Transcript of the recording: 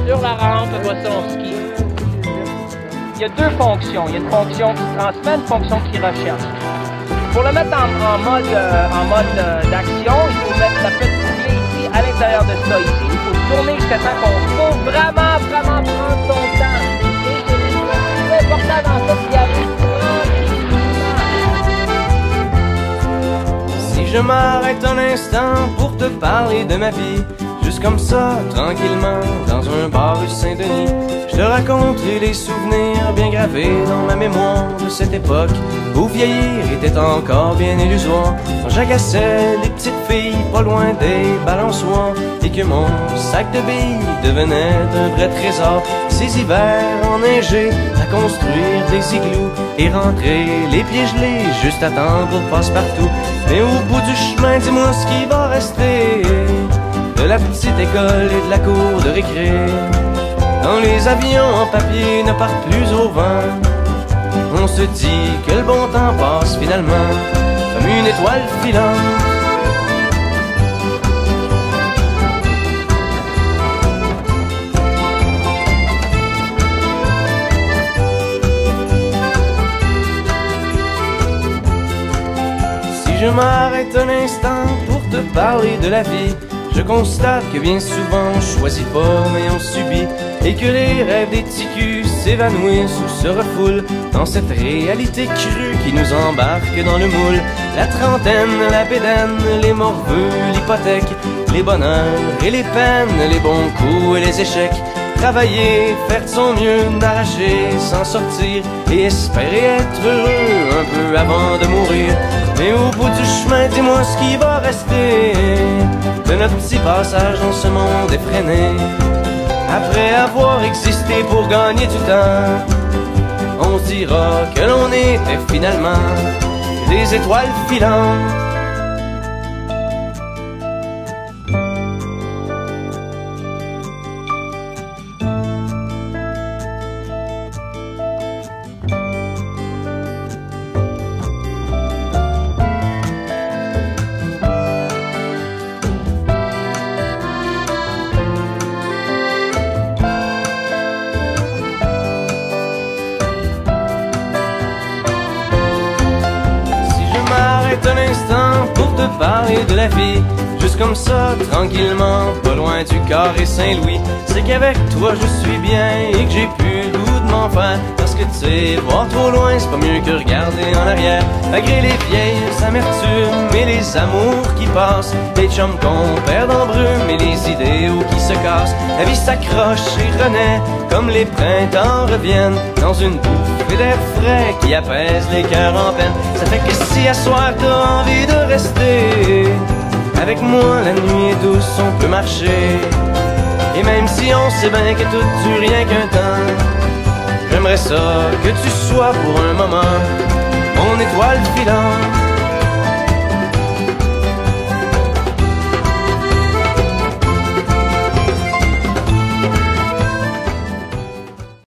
sur la rampe, après ça on skie. Il y a deux fonctions. Il y a une fonction qui transmet, une fonction qui recherche. Pour le mettre en mode d'action, il faut mettre la petite clé ici, à l'intérieur de ça ici. Il faut tourner jusqu'à temps qu'on faut vraiment prendre son temps. Et c'est le plus important dans ça qui arrive tranquillement. Si je m'arrête un instant pour te parler de ma vie, juste comme ça, tranquillement, dans un bar rue Saint-Denis, je te raconterai les souvenirs bien gravés dans ma mémoire de cette époque où vieillir était encore bien illusoire. Quand j'agaçais les petites filles pas loin des balançoires et que mon sac de billes devenait un vrai trésor. Ces hivers enneigés à construire des igloos et rentrer les pieds gelés juste à temps pour passe-partout. Mais au bout du chemin, dis-moi ce qui va rester de la petite école et de la cour de récré. Quand les avions en papier ne partent plus au vent, on se dit que le bon temps passe finalement comme une étoile filante. Si je m'arrête un instant pour te parler de la vie, je constate que bien souvent on choisit pas mais on subit, et que les rêves des ticus s'évanouissent ou se refoulent dans cette réalité crue qui nous embarque dans le moule. La trentaine, la bédaine, les morveux, l'hypothèque, les bonheurs et les peines, les bons coups et les échecs. Travailler, faire de son mieux, d'arracher, s'en sortir et espérer être heureux un peu avant de mourir. Mais au bout du chemin, dis-moi ce qui va rester de notre petit passage dans ce monde effréné. Après avoir existé pour gagner du temps, on se dira que l'on était finalement des étoiles filantes. Un instant pour te parler de la vie, juste comme ça, tranquillement, pas loin du carré Saint-Louis, c'est qu'avec toi je suis bien et que j'ai plus le goût de m'en faire. Parce que tu sais, voir trop loin, c'est pas mieux que regarder en arrière. Malgré les vieilles amertumes et les amours qui passent, les chums qu'on perd en brume et les idéaux qui se cassent, la vie s'accroche et renaît comme les printemps reviennent dans une bouffée d'air frais qui apaise les cœurs en peine. Ça fait que si à soir t'as envie de rester avec moi, la nuit est douce, on peut marcher. Et même si on sait bien que tout dure rien qu'un temps, j'aimerais ça que tu sois pour un moment mon étoile filante.